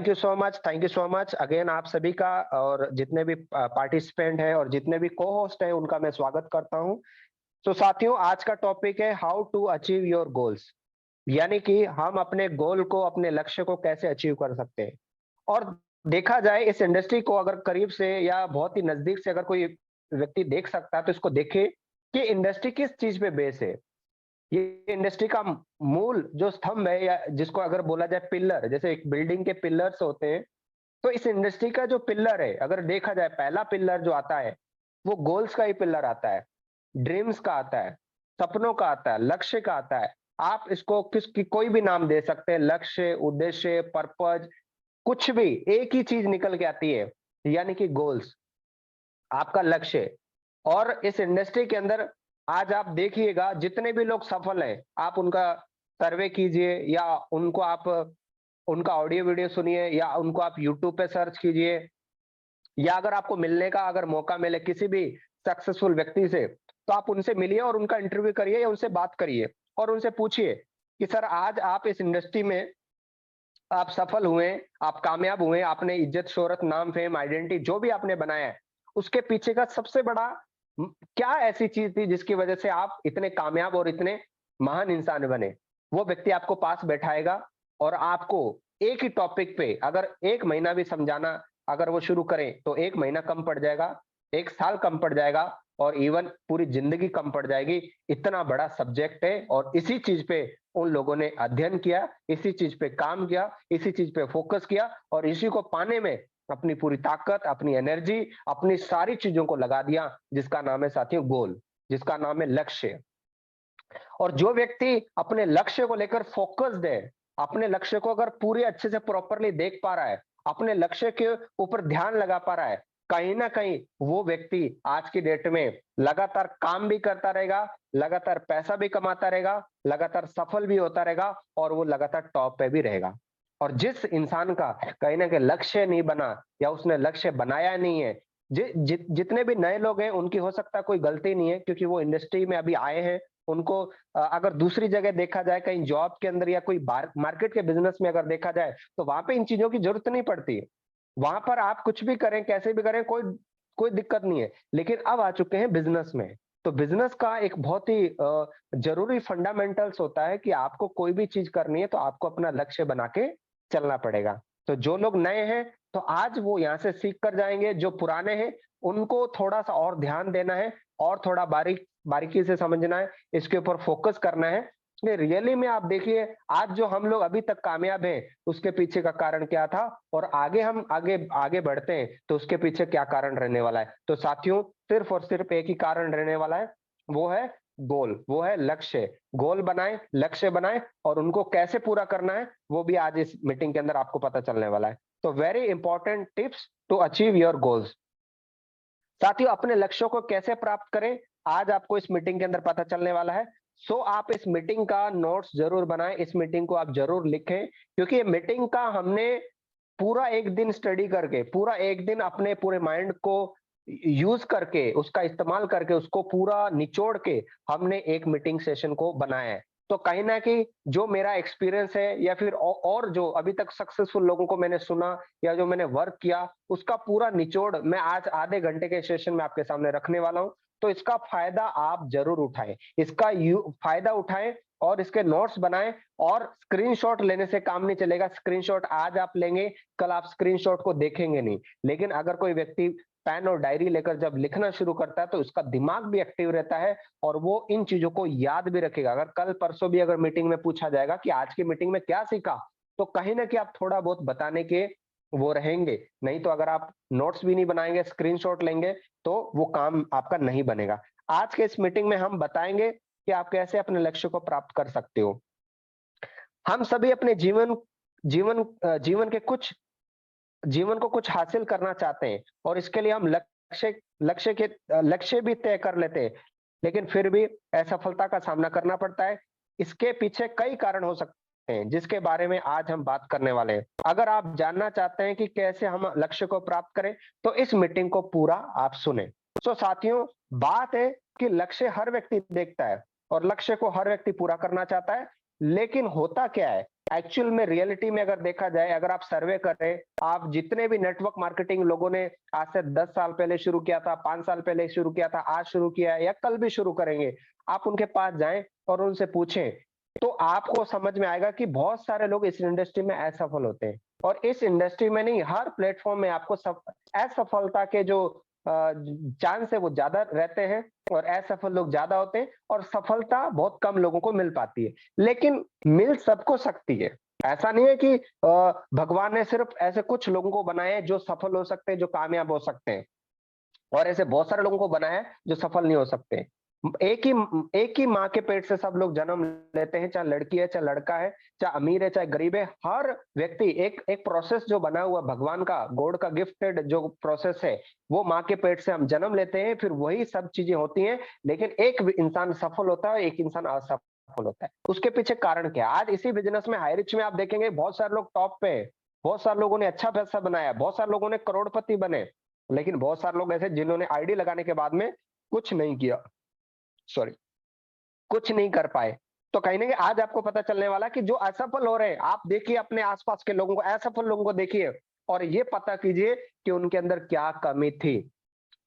Thank you so much again आप सभी का। और जितने भी पार्टिसिपेंट हैं और जितने भी को होस्ट हैं उनका मैं स्वागत करता हूं। तो साथियों, आज का टॉपिक है how to achieve your goals, यानी कि हम अपने गोल को, अपने लक्ष्य को कैसे अचीव कर सकते हैं। और देखा जाए इस इंडस्ट्री को अगर करीब से या बहुत ही नजदीक से अगर कोई व्यक्ति देख सकता है तो इसको देखे कि इंडस्ट्री किस चीज पे बेस है। ये इंडस्ट्री का मूल जो स्तंभ है, या जिसको अगर बोला जाए पिलर, जैसे एक बिल्डिंग के पिलर्स होते हैं, तो इस इंडस्ट्री का जो पिलर है, अगर देखा जाए पहला पिलर जो आता है वो गोल्स का ही पिलर आता है, ड्रीम्स का आता है, सपनों का आता है, लक्ष्य का आता है। आप इसको कोई भी नाम दे सकते हैं, लक्ष्य, उद्देश्य, पर्पज, कुछ भी, एक ही चीज निकल के आती है, यानी कि गोल्स, आपका लक्ष्य। और इस इंडस्ट्री के अंदर आज आप देखिएगा जितने भी लोग सफल हैं, आप उनका सर्वे कीजिए या उनको आप उनका ऑडियो वीडियो सुनिए या उनको आप यूट्यूब पे सर्च कीजिए, या अगर आपको मिलने का अगर मौका मिले किसी भी सक्सेसफुल व्यक्ति से, तो आप उनसे मिलिए और उनका इंटरव्यू करिए या उनसे बात करिए और उनसे पूछिए कि सर आज आप इस इंडस्ट्री में आप सफल हुए, आप कामयाब हुए, आपने इज्जत, शोहरत, नाम, फेम, आइडेंटिटी जो भी आपने बनाया है, उसके पीछे का सबसे बड़ा क्या ऐसी चीज थी जिसकी वजह से आप इतने कामयाब और इतने महान इंसान बने। वो व्यक्ति आपको पास बैठाएगा और आपको एक ही टॉपिक पे अगर 1 महीना भी समझाना अगर वो शुरू करें तो 1 महीना कम पड़ जाएगा, 1 साल कम पड़ जाएगा, और इवन पूरी जिंदगी कम पड़ जाएगी। इतना बड़ा सब्जेक्ट है और इसी चीज पे उन लोगों ने अध्ययन किया, इसी चीज पे काम किया, इसी चीज पे फोकस किया और इसी को पाने में अपनी पूरी ताकत, अपनी एनर्जी, अपनी सारी चीजों को लगा दिया, जिसका नाम है साथियों गोल, जिसका नाम है लक्ष्य। और जो व्यक्ति अपने लक्ष्य को लेकर फोकस्ड है, अपने लक्ष्य को अगर पूरी अच्छे से प्रॉपरली देख पा रहा है, अपने लक्ष्य के ऊपर ध्यान लगा पा रहा है, कहीं ना कहीं वो व्यक्ति आज की डेट में लगातार काम भी करता रहेगा, लगातार पैसा भी कमाता रहेगा, लगातार सफल भी होता रहेगा और वो लगातार टॉप पे भी रहेगा। और जिस इंसान का कहीं ना कहीं लक्ष्य नहीं बना या उसने लक्ष्य बनाया नहीं है, जितने भी नए लोग हैं उनकी हो सकता है कोई गलती नहीं है, क्योंकि वो इंडस्ट्री में अभी आए हैं। उनको अगर दूसरी जगह देखा जाए, कहीं जॉब के अंदर या कोई मार्केट के बिजनेस में अगर देखा जाए, तो वहां पे इन चीजों की जरूरत नहीं पड़ती। वहां पर आप कुछ भी करें, कैसे भी करें, कोई कोई दिक्कत नहीं है। लेकिन अब आ चुके हैं बिजनेस में, तो बिजनेस का एक बहुत ही जरूरी फंडामेंटल्स होता है कि आपको कोई भी चीज करनी है तो आपको अपना लक्ष्य बना के चलना पड़ेगा। तो जो लोग नए हैं तो आज वो यहाँ से सीख कर जाएंगे, जो पुराने हैं उनको थोड़ा सा और ध्यान देना है और थोड़ा बारीकी से समझना है, इसके ऊपर फोकस करना है। ये रियली में आप देखिए आज जो हम लोग अभी तक कामयाब हैं उसके पीछे का कारण क्या था, और आगे हम आगे आगे बढ़ते हैं तो उसके पीछे क्या कारण रहने वाला है। तो साथियों, सिर्फ और सिर्फ एक ही कारण रहने वाला है, वो है गोल, वो है लक्ष्य। गोल बनाएं, लक्ष्य बनाएं और उनको कैसे पूरा करना है वो भी आज इस मीटिंग के अंदर आपको पता चलने वाला है। तो very important tips to achieve your goals. साथियों, अपने लक्ष्यों को कैसे प्राप्त करें, आज आपको इस मीटिंग के अंदर पता चलने वाला है। सो आप इस मीटिंग का नोट्स जरूर बनाएं, इस मीटिंग को आप जरूर लिखें, क्योंकि ये मीटिंग का हमने पूरा एक दिन स्टडी करके, पूरा एक दिन अपने पूरे माइंड को यूज करके, उसका इस्तेमाल करके, उसको पूरा निचोड़ के हमने एक मीटिंग सेशन को बनाया है। तो कहीं ना कहीं जो मेरा एक्सपीरियंस है या फिर और जो अभी तक सक्सेसफुल लोगों को मैंने सुना या जो मैंने वर्क किया, उसका पूरा निचोड़ मैं आज आधे घंटे के सेशन में आपके सामने रखने वाला हूं। तो इसका फायदा आप जरूर उठाएं, इसका फायदा उठाएं और इसके नोट्स बनाएं। और स्क्रीनशॉट लेने से काम नहीं चलेगा, स्क्रीनशॉट आज आप लेंगे, कल आप स्क्रीनशॉट को देखेंगे नहीं। लेकिन अगर कोई व्यक्ति पेन और डायरी लेकर जब लिखना शुरू करता है तो उसका दिमाग भी एक्टिव रहता है और वो इन चीजों को याद भी रखेगा। अगर कल परसों भी अगर मीटिंग में पूछा जाएगा कि आज की मीटिंग में क्या सीखा, तो कहीं ना कहीं आप थोड़ा बहुत बताने के वो रहेंगे। नहीं तो अगर आप नोट्स भी नहीं बनाएंगे, स्क्रीनशॉट लेंगे, तो वो काम आपका नहीं बनेगा। आज के इस मीटिंग में हम बताएंगे कि आप कैसे अपने लक्ष्य को प्राप्त कर सकते हो। हम सभी अपने जीवन जीवन के कुछ जीवन को कुछ हासिल करना चाहते हैं और इसके लिए हम लक्ष्य भी तय कर लेते हैं, लेकिन फिर भी असफलता का सामना करना पड़ता है। इसके पीछे कई कारण हो सकते हैं जिसके बारे में आज हम बात करने वाले हैं। अगर आप जानना चाहते हैं कि कैसे हम लक्ष्य को प्राप्त करें तो इस मीटिंग को पूरा आप सुने। तो साथियों, बात है कि लक्ष्य हर व्यक्ति देखता है और लक्ष्य को हर व्यक्ति पूरा करना चाहता है, लेकिन होता क्या है एक्चुअल में रियलिटी में अगर देखा जाए, अगर आप सर्वे करें, आप जितने भी नेटवर्क मार्केटिंग लोगों ने आज से 10 साल पहले शुरू किया था, 5 साल पहले शुरू किया था, आज शुरू किया है या कल भी शुरू करेंगे, आप उनके पास जाएं और उनसे पूछें, तो आपको समझ में आएगा कि बहुत सारे लोग इस इंडस्ट्री में असफल होते हैं। और इस इंडस्ट्री में नहीं, हर प्लेटफॉर्म में आपको असफलता के जो चांस है वो ज्यादा रहते हैं, और असफल लोग ज्यादा होते हैं, और सफलता बहुत कम लोगों को मिल पाती है। लेकिन मिल सबको सकती है। ऐसा नहीं है कि भगवान ने सिर्फ ऐसे कुछ लोगों को बनाया है जो सफल हो सकते हैं, जो कामयाब हो सकते हैं, और ऐसे बहुत सारे लोगों को बनाया है जो सफल नहीं हो सकते। एक ही माँ के पेट से सब लोग जन्म लेते हैं, चाहे लड़की है, चाहे लड़का है, चाहे अमीर है, चाहे गरीब है। हर व्यक्ति एक एक प्रोसेस जो बना हुआ भगवान का, गॉड का गिफ्टेड जो प्रोसेस है, वो माँ के पेट से हम जन्म लेते हैं, फिर वही सब चीजें होती हैं। लेकिन एक इंसान सफल होता है, एक इंसान असफल होता है। उसके पीछे कारण क्या है? आज इसी बिजनेस में, हाई रिच में आप देखेंगे बहुत सारे लोग टॉप पे है, बहुत सारे लोगों ने अच्छा पैसा बनाया, बहुत सारे लोगों ने करोड़पति बने, लेकिन बहुत सारे लोग ऐसे जिन्होंने आईडी लगाने के बाद में कुछ नहीं किया, सॉरी, कुछ नहीं कर पाए। तो कहीं ना कहीं आज आपको पता चलने वाला कि जो असफल हो रहे हैं, आप देखिए अपने आसपास के लोगों को, असफल लोगों को देखिए, और ये पता कीजिए कि उनके अंदर क्या कमी थी।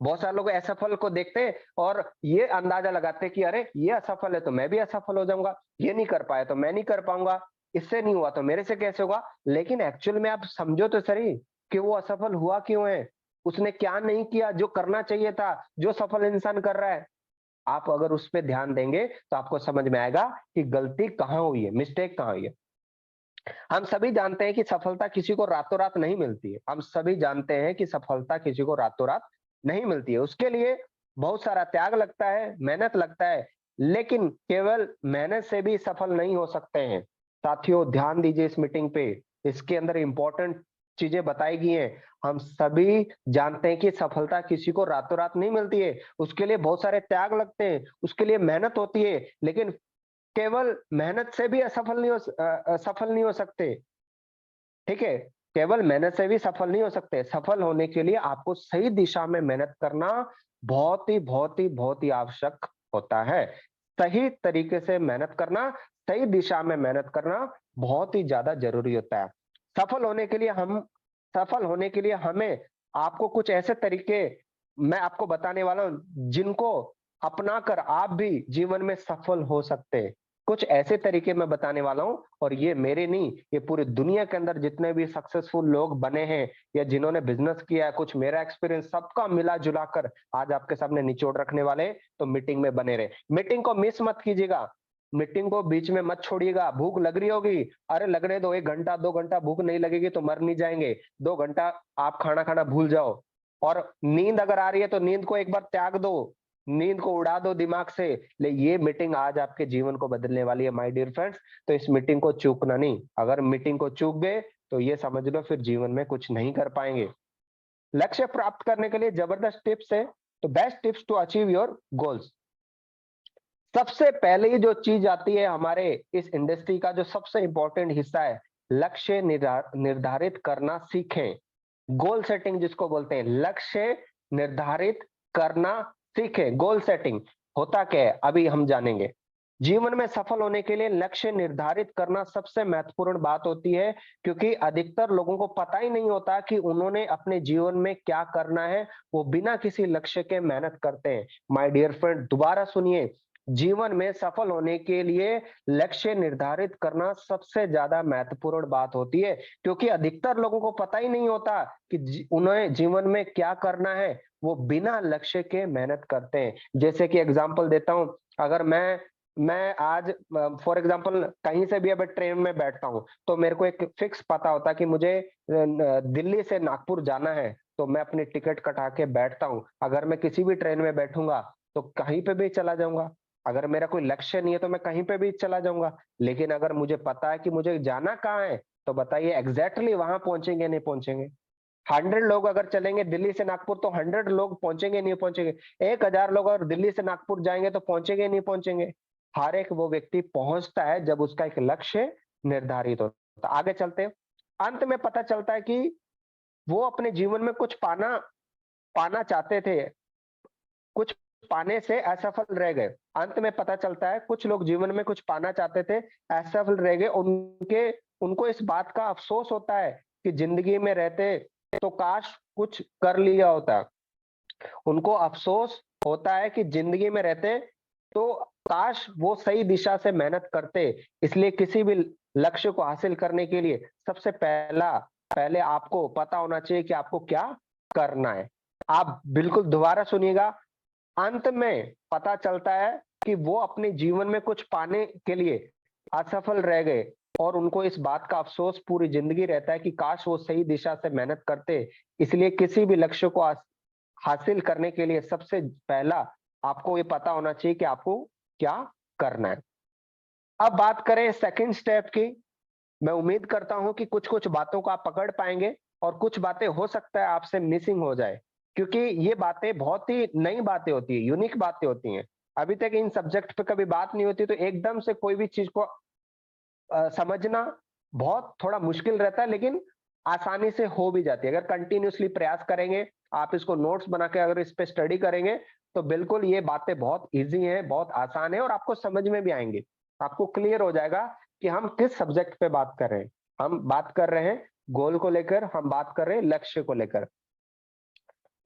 बहुत सारे लोग असफल को देखते हैं और ये अंदाजा लगाते हैं कि अरे ये असफल है तो मैं भी असफल हो जाऊंगा, ये नहीं कर पाया तो मैं नहीं कर पाऊंगा, इससे नहीं हुआ तो मेरे से कैसे होगा। लेकिन एक्चुअल में आप समझो तो सही कि वो असफल हुआ क्यों है, उसने क्या नहीं किया जो करना चाहिए था, जो सफल इंसान कर रहा है। आप अगर उस पर ध्यान देंगे तो आपको समझ में आएगा कि गलती कहाँ हुई है, मिस्टेक कहाँ हुई है। हम सभी जानते हैं कि सफलता किसी को रातों रात नहीं मिलती है। हम सभी जानते हैं कि सफलता किसी को रातों रात नहीं मिलती है। उसके लिए बहुत सारा त्याग लगता है, मेहनत लगता है। लेकिन केवल मेहनत से भी सफल नहीं हो सकते हैं। साथियों, ध्यान दीजिए इस मीटिंग पे, इसके अंदर इंपॉर्टेंट चीजें बताई गई हैं। हम सभी जानते हैं कि सफलता किसी को रातों रात नहीं मिलती है। उसके लिए बहुत सारे त्याग लगते हैं, उसके लिए मेहनत होती है। लेकिन केवल मेहनत से भी सफल नहीं हो सकते। ठीक है, केवल मेहनत से भी सफल नहीं हो सकते। सफल होने के लिए आपको सही दिशा में मेहनत करना बहुत ही आवश्यक होता है। सही तरीके से मेहनत करना, सही दिशा में मेहनत करना बहुत ही ज्यादा जरूरी होता है। सफल होने के लिए हम सफल होने के लिए हमें आपको कुछ ऐसे तरीके मैं आपको बताने वाला हूं जिनको अपनाकर आप भी जीवन में सफल हो सकते हैं। कुछ ऐसे तरीके मैं बताने वाला हूं, और ये मेरे नहीं, ये पूरी दुनिया के अंदर जितने भी सक्सेसफुल लोग बने हैं या जिन्होंने बिजनेस किया है, कुछ मेरा एक्सपीरियंस, सबका मिला जुला कर आज आपके सामने निचोड़ रखने वाले हैं। तो मीटिंग में बने रहे, मीटिंग को मिस मत कीजिएगा, मीटिंग को बीच में मत छोड़िएगा। भूख लग रही होगी, अरे लगने दो, 1 घंटा 2 घंटा भूख नहीं लगेगी तो मर नहीं जाएंगे। 2 घंटा आप खाना खाना भूल जाओ। और नींद अगर आ रही है तो नींद को एक बार त्याग दो, नींद को उड़ा दो दिमाग से। ले ये मीटिंग आज आपके जीवन को बदलने वाली है माय डियर फ्रेंड्स। तो इस मीटिंग को चूकना नहीं। अगर मीटिंग को चूक गए तो ये समझ लो फिर जीवन में कुछ नहीं कर पाएंगे। लक्ष्य प्राप्त करने के लिए जबरदस्त टिप्स है। तो best tips to achieve your goals. सबसे पहले जो चीज आती है हमारे इस इंडस्ट्री का जो सबसे इंपॉर्टेंट हिस्सा है, लक्ष्य निर्धारित करना सीखें। गोल सेटिंग जिसको बोलते हैं, लक्ष्य निर्धारित करना सीखें। गोल सेटिंग होता क्या है अभी हम जानेंगे। जीवन में सफल होने के लिए लक्ष्य निर्धारित करना सबसे महत्वपूर्ण बात होती है, क्योंकि अधिकतर लोगों को पता ही नहीं होता कि उन्होंने अपने जीवन में क्या करना है। वो बिना किसी लक्ष्य के मेहनत करते हैं। माय डियर फ्रेंड, दोबारा सुनिए, जीवन में सफल होने के लिए लक्ष्य निर्धारित करना सबसे ज्यादा महत्वपूर्ण बात होती है, क्योंकि अधिकतर लोगों को पता ही नहीं होता कि उन्हें जीवन में क्या करना है। वो बिना लक्ष्य के मेहनत करते हैं। जैसे कि एग्जांपल देता हूं, अगर मैं आज फॉर एग्जांपल कहीं से भी अगर ट्रेन में बैठता हूं तो मेरे को एक फिक्स पता होता कि मुझे दिल्ली से नागपुर जाना है, तो मैं अपनी टिकट कटा के बैठता हूं। अगर मैं किसी भी ट्रेन में बैठूंगा तो कहीं पे भी चला जाऊंगा। अगर मेरा कोई लक्ष्य नहीं है तो मैं कहीं पे भी चला जाऊंगा। लेकिन अगर मुझे पता है कि मुझे जाना कहाँ है, तो बताइए एग्जैक्टली वहां पहुंचेंगे नहीं पहुंचेंगे। 100 लोग अगर चलेंगे दिल्ली से नागपुर तो 100 लोग पहुंचेंगे नहीं पहुंचेंगे। 1000 लोग अगर दिल्ली से नागपुर जाएंगे तो पहुंचेंगे नहीं पहुंचेंगे। हर एक वो व्यक्ति पहुंचता है जब उसका एक लक्ष्य निर्धारित होता है। आगे चलते हैं। अंत में पता चलता है कि वो अपने जीवन में कुछ पाना पाना चाहते थे, कुछ पाने से असफल रह गए। अंत में पता चलता है कुछ लोग जीवन में कुछ पाना चाहते थे, असफल रह गए। उनके उनको इस बात का अफसोस होता है कि जिंदगी में रहते तो काश कुछ कर लिया होता। उनको अफसोस होता है कि जिंदगी में रहते तो काश वो सही दिशा से मेहनत करते। इसलिए किसी भी लक्ष्य को हासिल करने के लिए सबसे पहले आपको पता होना चाहिए कि आपको क्या करना है। आप बिल्कुल दोबारा सुनिएगा। अंत में पता चलता है कि वो अपने जीवन में कुछ पाने के लिए असफल रह गए और उनको इस बात का अफसोस पूरी जिंदगी रहता है कि काश वो सही दिशा से मेहनत करते। इसलिए किसी भी लक्ष्य को हासिल करने के लिए सबसे पहला आपको ये पता होना चाहिए कि आपको क्या करना है। अब बात करें सेकंड स्टेप की। मैं उम्मीद करता हूं कि कुछ-कुछ बातों को आप पकड़ पाएंगे और कुछ बातें हो सकता है आपसे मिसिंग हो जाए, क्योंकि ये बातें बहुत ही नई बातें होती है, यूनिक बातें होती हैं। अभी तक इन सब्जेक्ट पे कभी बात नहीं होती, तो एकदम से कोई भी चीज को समझना बहुत थोड़ा मुश्किल रहता है, लेकिन आसानी से हो भी जाती है। अगर कंटिन्यूअसली प्रयास करेंगे, आप इसको नोट्स बना के अगर इस पे स्टडी करेंगे, तो बिल्कुल ये बातें बहुत ईज़ी हैं, बहुत आसान है और आपको समझ में भी आएँगी। आपको क्लियर हो जाएगा कि हम किस सब्जेक्ट पे बात कर रहे हैं। हम बात कर रहे हैं गोल को लेकर, हम बात कर रहे हैं लक्ष्य को लेकर।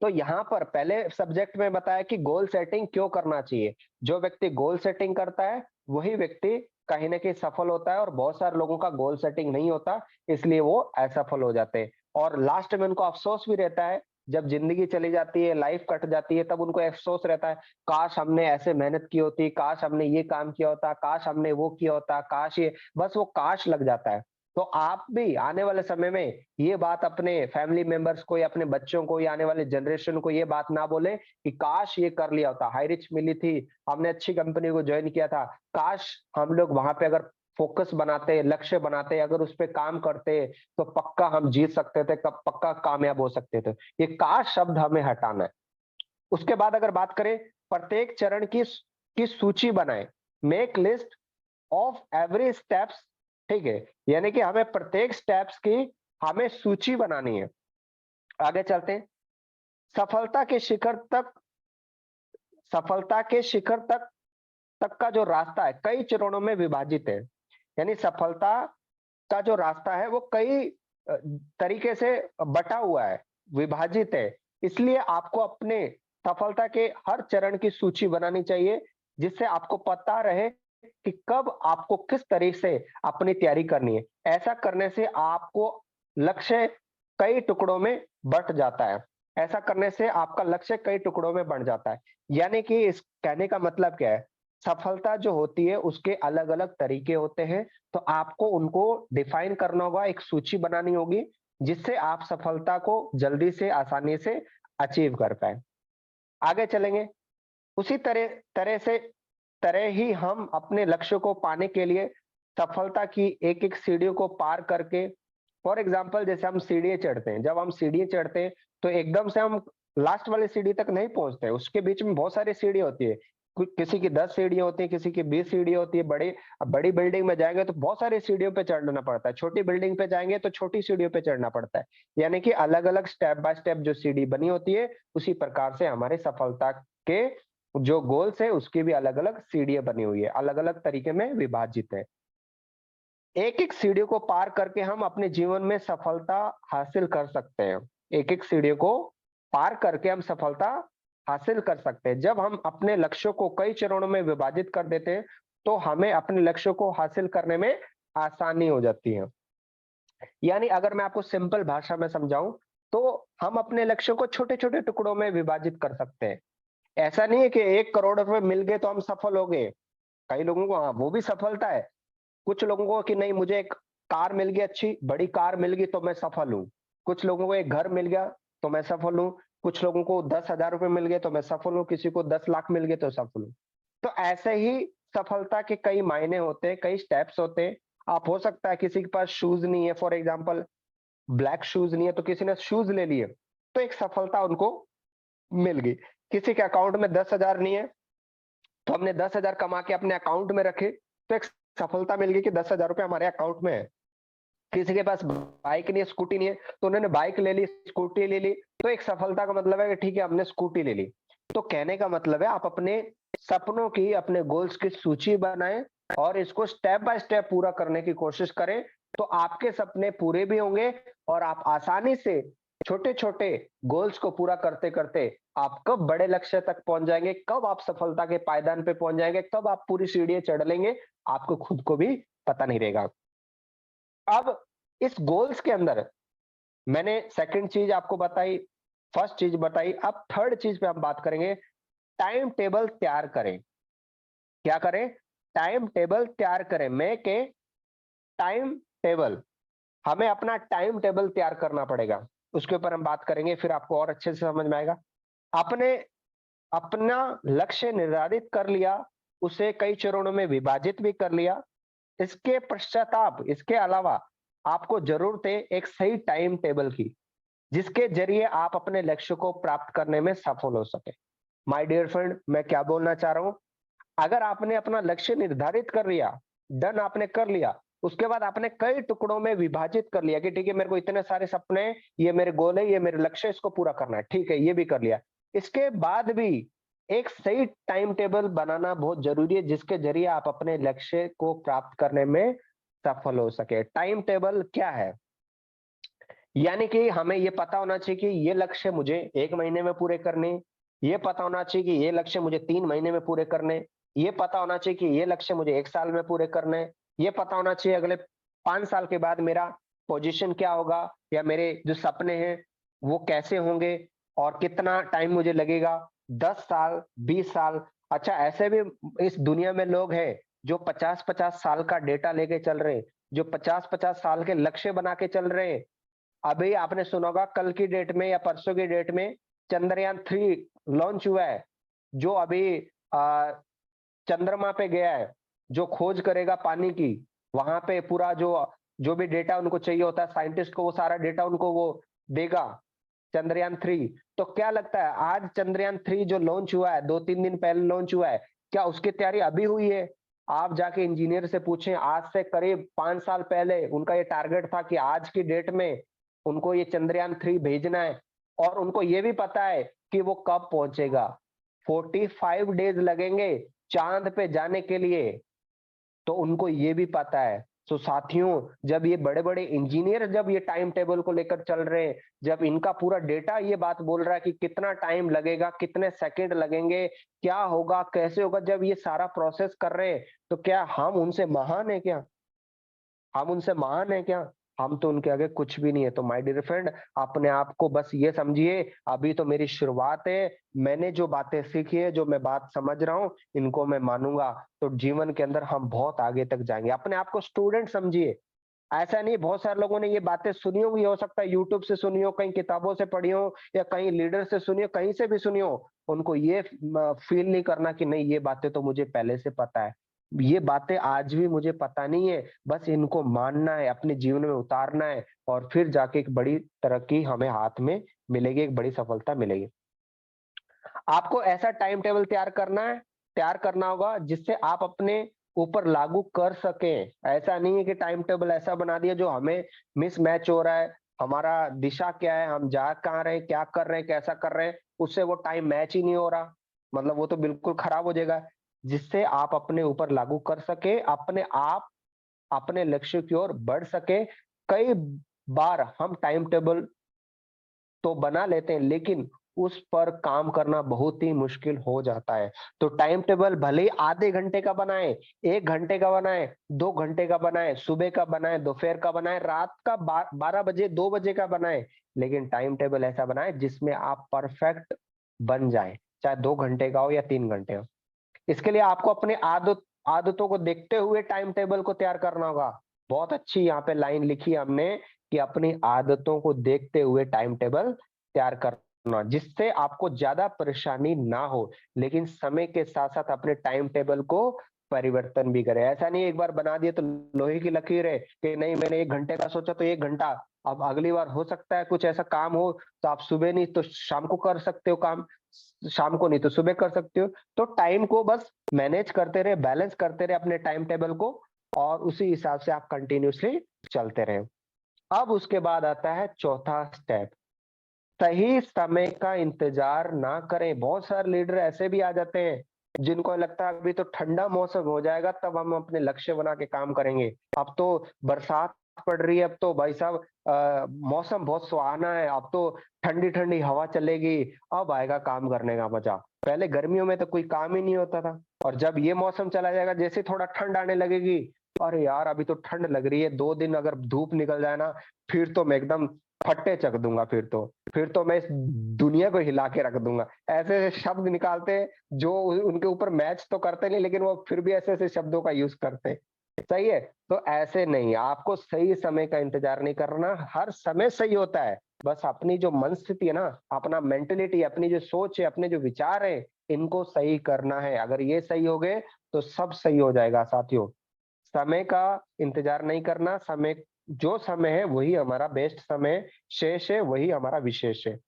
तो यहाँ पर पहले सब्जेक्ट में बताया कि गोल सेटिंग क्यों करना चाहिए। जो व्यक्ति गोल सेटिंग करता है, वही व्यक्ति कहीं न कहीं सफल होता है और बहुत सारे लोगों का गोल सेटिंग नहीं होता, इसलिए वो असफल हो जाते हैं। और लास्ट में उनको अफ़सोस भी रहता है, जब ज़िंदगी चली जाती है, लाइफ़ कट जाती है, तब उनको अफ़सोस रहता है, काश हमने ऐसे मेहनत की होती, काश हमने ये काम किया होता, काश हमने वो किया होता, काश ये बस वो काश लग जाता है। तो आप भी आने वाले समय में ये बात अपने फैमिली मेंबर्स को या अपने बच्चों को या आने वाले जनरेशन को ये बात ना बोले कि काश ये कर लिया होता, हाई रिच मिली थी, हमने अच्छी कंपनी को जॉइन किया था, काश हम लोग वहां पे अगर फोकस बनाते, लक्ष्य बनाते, अगर उस पे काम करते तो पक्का हम जीत सकते थे, कब पक्का कामयाब हो सकते थे। ये काश शब्द हमें हटाना है। उसके बाद अगर बात करें, प्रत्येक चरण की सूची बनाएं। Make list of every steps. ठीक है, यानी कि हमें प्रत्येक स्टेप्स की हमें सूची बनानी है। आगे चलते हैं। सफलता के शिखर तक सफलता के शिखर तक का जो रास्ता है कई चरणों में विभाजित है। यानी सफलता का जो रास्ता है वो कई तरीके से बटा हुआ है, विभाजित है। इसलिए आपको अपने सफलता के हर चरण की सूची बनानी चाहिए, जिससे आपको पता रहे कि कब आपको किस तरीके से अपनी तैयारी करनी है। ऐसा करने से आपको लक्ष्य कई टुकड़ों में बँट जाता है। ऐसा करने से आपका लक्ष्य कई टुकड़ों में बँट जाता है। यानी कि इस कहने का मतलब क्या है? सफलता जो होती है उसके अलग-अलग तरीके होते हैं, तो आपको उनको डिफाइन करना होगा, एक सूची बनानी होगी, जिससे आप सफलता को जल्दी से, आसानी से अचीव कर पाएँ। आगे चलेंगे, उसी तरह ही हम अपने लक्ष्य को पाने के लिए सफलता की एक-एक सीढ़ियों को पार करके, फॉर एग्जाम्पल जैसे हम सीढ़ियाँ चढ़ते हैं, जब हम सीढ़ियाँ चढ़ते हैं, तो एकदम से हम लास्ट वाली सीढ़ी तक नहीं पहुँचते, उसके बीच में बहुत सारी सीढ़ियाँ होती है। किसी की 10 सीढ़ियाँ होती है, किसी की 20 सीढ़ियाँ होती है, बड़ी बिल्डिंग में जाएँगे तो बहुत सारी सीढ़ियों पे चढ़ना पड़ता है, छोटी बिल्डिंग पे जाएँगे तो छोटी सीढ़ियों पे चढ़ना पड़ता है। यानी कि अलग-अलग स्टेप बाय स्टेप जो सीढ़ी बनी होती है, उसी प्रकार से हमारी सफलता के जो गोल्स है उसकी भी अलग-अलग सीढ़ियाँ बनी हुई है, अलग-अलग तरीके में विभाजित है। एक-एक सीढ़ियों को पार करके हम अपने जीवन में सफलता हासिल कर सकते हैं। एक-एक सीढ़ियों को पार करके हम सफलता हासिल कर सकते हैं। जब हम अपने लक्ष्यों को कई चरणों में विभाजित कर देते हैं, तो हमें अपने लक्ष्यों को हासिल करने में आसानी हो जाती है। यानी अगर मैं आपको सिंपल भाषा में समझाऊँ, तो हम अपने लक्ष्यों को छोटे-छोटे टुकड़ों में विभाजित कर सकते हैं। ऐसा नहीं है कि 1 करोड़ रुपए मिल गए तो हम सफल हो गए। कई लोगों को हाँ, वो भी सफलता है। कुछ लोगों को कि नहीं मुझे एक कार मिल गई, अच्छी बड़ी कार मिल गई तो मैं सफल हूँ। कुछ लोगों को एक घर मिल गया तो मैं सफल हूँ। कुछ लोगों को 10,000 रुपए मिल गए तो मैं सफल हूँ, किसी को 10 लाख मिल गए तो सफल हूँ। तो ऐसे ही सफलता के कई मायने होते हैं, कई स्टेप्स होते हैं। आप हो सकता है किसी के पास शूज़ नहीं है, फॉर एग्जाम्पल ब्लैक शूज़ नहीं है तो किसी ने शूज़ ले लिए, तो एक सफलता उनको मिल गई। किसी के अकाउंट में 10,000 नहीं है, तो हमने 10,000 कमा के अपने अकाउंट में रखे, तो एक सफलता मिल गई कि 10,000 रुपए हमारे अकाउंट में है। किसी के पास बाइक नहीं है, स्कूटी नहीं है, तो उन्होंने बाइक ले ली, स्कूटी ले ली, तो एक सफलता का मतलब है कि ठीक है हमने स्कूटी ले ली। तो कहने का मतलब है आप अपने सपनों की, अपने गोल्स की सूची बनाएं और इसको स्टेप बाय स्टेप पूरा करने की कोशिश करें। तो आपके सपने पूरे भी होंगे और आप आसानी से छोटे-छोटे गोल्स को पूरा करते-करते आप कब बड़े लक्ष्य तक पहुँच जाएँगे, कब आप सफलता के पायदान पे पहुँच जाएँगे, कब आप पूरी सीढ़ियाँ चढ़ लेंगे, आपको खुद को भी पता नहीं रहेगा। अब इस गोल्स के अंदर मैंने सेकंड चीज़ आपको बताई, फर्स्ट चीज़ बताई, अब थर्ड चीज़ पे हम बात करेंगे, टाइम टेबल तैयार करें। क्या करें? टाइम टेबल तैयार करें। Make a time table. हमें अपना टाइम टेबल तैयार करना पड़ेगा। उसके ऊपर हम बात करेंगे, फिर आपको और अच्छे से समझ में आएगा। आपने अपना लक्ष्य निर्धारित कर लिया, उसे कई चरणों में विभाजित भी कर लिया। इसके पश्चाताप, इसके अलावा आपको ज़रूरत है एक सही टाइम टेबल की, जिसके ज़रिए आप अपने लक्ष्य को प्राप्त करने में सफल हो सकें। माय डियर फ्रेंड, मैं क्या बोलना चाह रहा हूँ, अगर आपने अपना लक्ष्य निर्धारित कर लिया, डन आपने कर लिया, उसके बाद आपने कई टुकड़ों में विभाजित कर लिया कि ठीक है, मेरे को इतने सारे सपने हैं, ये मेरे गोल है, ये मेरे लक्ष्य है, इसको पूरा करना है। ठीक है, ये भी कर लिया। इसके बाद भी एक सही टाइम टेबल बनाना बहुत ज़रूरी है, जिसके ज़रिए आप अपने लक्ष्य को प्राप्त करने में सफल हो सके। टाइम टेबल क्या है? यानी कि हमें ये पता होना चाहिए कि ये लक्ष्य मुझे 1 महीने में पूरे करने, ये पता होना चाहिए कि ये लक्ष्य मुझे 3 महीने में पूरे करने, ये पता होना चाहिए कि ये लक्ष्य मुझे 1 साल में पूरे करने, ये पता होना चाहिए अगले 5 साल के बाद मेरा पोज़ीशन क्या होगा या मेरे जो सपने हैं, वो कैसे होंगे और कितना टाइम मुझे लगेगा, 10 साल, 20 साल। अच्छा, ऐसे भी इस दुनिया में लोग हैं, जो 50-50 साल का डेटा लेके चल रहे हैं, जो 50-50 साल के लक्ष्य बना के चल रहे हैं। अभी आपने सुना होगा कल की डेट में या परसों की डेट में चंद्रयान 3 लॉन्च हुआ है, जो अभी चंद्रमा पे गया है, जो खोज करेगा पानी की। वहां पे पूरा जो जो भी डेटा उनको चाहिए होता है साइंटिस्ट को, वो सारा डेटा उनको वो देगा, चंद्रयान 3। तो क्या लगता है आज चंद्रयान 3 जो लॉन्च हुआ है, 2-3 दिन पहले लॉन्च हुआ है, क्या उसकी तैयारी अभी हुई है? आप जाके इंजीनियर से पूछें, आज से करीब 5 साल पहले उनका ये टारगेट था कि आज की डेट में उनको ये चंद्रयान 3 भेजना है और उनको ये भी पता है कि वो कब पहुंचेगा। 45 डेज लगेंगे चाँद पे जाने के लिए, तो उनको ये भी पता है। तो साथियों, जब ये बड़े-बड़े इंजीनियर जब ये टाइम टेबल को लेकर चल रहे हैं, जब इनका पूरा डेटा ये बात बोल रहा है कि कितना टाइम लगेगा, कितने सेकंड लगेंगे, क्या होगा, कैसे होगा, जब ये सारा प्रोसेस कर रहे हैं, तो क्या हम उनसे महान हैं क्या? हम उनसे महान हैं क्या? हम तो उनके आगे कुछ भी नहीं है। तो माय डियर फ्रेंड, अपने आप को बस ये समझिए, अभी तो मेरी शुरुआत है। मैंने जो बातें सीखी है, जो मैं बात समझ रहा हूँ, इनको मैं मानूँगा, तो जीवन के अंदर हम बहुत आगे तक जाएँगे। अपने आप को स्टूडेंट समझिए। ऐसा नहीं, बहुत सारे लोगों ने ये बातें सुनी हुई हो सकता है, यूट्यूब से सुनी हो, कहीं किताबों से पढ़ी हो या कहीं लीडर से सुनी हो, कहीं से भी सुनी हो। उनको ये फील नहीं करना कि नहीं, ये बातें तो मुझे पहले से पता है। ये बातें आज भी मुझे पता नहीं है, बस इनको मानना है, अपने जीवन में उतारना है और फिर जाके एक बड़ी तरक्की हमें हाथ में मिलेगी, एक बड़ी सफलता मिलेगी। आपको ऐसा टाइम टेबल तैयार करना होगा जिससे आप अपने ऊपर लागू कर सकें। ऐसा नहीं है कि टाइम टेबल ऐसा बना दिया जो हमें मिसमैच हो रहा है, हमारा दिशा क्या है, हम जा कहाँ रहे हैं, क्या कर रहे हैं, कैसा कर रहे हैं, उससे वो टाइम मैच ही नहीं हो रहा। मतलब वो तो बिल्कुल खराब हो जाएगा। जिससे आप अपने ऊपर लागू कर सकें, अपने आप अपने लक्ष्य की ओर बढ़ सकें। कई बार हम टाइम टेबल तो बना लेते हैं, लेकिन उस पर काम करना बहुत ही मुश्किल हो जाता है। तो टाइम टेबल भले ही आधे घंटे का बनाएँ, 1 घंटे का बनाएँ, 2 घंटे का बनाएँ, सुबह का बनाएँ, दोपहर का बनाएँ, रात का 12 बजे, 2 बजे का बनाएँ, लेकिन टाइम टेबल ऐसा बनाएँ जिसमें आप परफेक्ट बन जाएँ, चाहे 2 घंटे का हो या 3 घंटे हो। इसके लिए आपको अपनी आदतों को देखते हुए टाइम टेबल को तैयार करना होगा। बहुत अच्छी यहाँ पे लाइन लिखी है हमने कि अपनी आदतों को देखते हुए टाइम टेबल तैयार करना, जिससे आपको ज़्यादा परेशानी ना हो, लेकिन समय के साथ-साथ अपने टाइम टेबल को परिवर्तन भी करें। ऐसा नहीं एक बार बना दिए तो लोहे की लकीर है कि नहीं, मैंने 1 घंटे का सोचा तो 1 घंटा, अब अगली बार हो सकता है कुछ ऐसा काम हो तो आप सुबह नहीं तो शाम को कर सकते हो काम, शाम को नहीं तो सुबह कर सकते हो। तो टाइम को बस मैनेज करते रहे, बैलेंस करते रहे अपने टाइम टेबल को और उसी हिसाब से आप कंटिन्यूअसली चलते रहें। अब उसके बाद आता है चौथा स्टेप, सही समय का इंतजार ना करें। बहुत सारे लीडर ऐसे भी आ जाते हैं, जिनको लगता है अभी तो ठंडा मौसम हो जाएगा तब हम अपने लक्ष्य बना के काम करेंगे। अब तो बरसात पड़ रही है, अब तो भाई साहब मौसम बहुत सुहाना है, अब तो ठंडी-ठंडी हवा चलेगी, अब आएगा काम करने का मजा। पहले गर्मियों में तो कोई काम ही नहीं होता था और जब ये मौसम चला जाएगा, जैसे थोड़ा ठंड आने लगेगी, अरे यार अभी तो ठंड लग रही है, 2 दिन अगर धूप निकल जाए ना, फिर तो मैं एकदम फट्टे चक दूँगा फिर तो। फिर तो मैं इस दुनिया को हिला के रख दूँगा। ऐसे-ऐसे शब्द निकालते हैं जो उनके ऊपर मैच तो करते नहीं, लेकिन वो फिर भी ऐसे-ऐसे शब्दों का यूज़ करते हैं। सही है? तो ऐसे नहीं, आपको सही समय का इंतज़ार नहीं करना, हर समय सही होता है। बस अपनी जो मन स्थिति है ना, अपना मेंटालिटी, अपनी जो सोच है, अपने जो विचार हैं, इनको सही करना है। अगर ये सही हो गए, तो सब सही हो जाएगा साथियों। समय का इंतज़ार नहीं करना, समय जो समय है वही हमारा बेस्ट समय, शेष है वही हमारा विशेष है।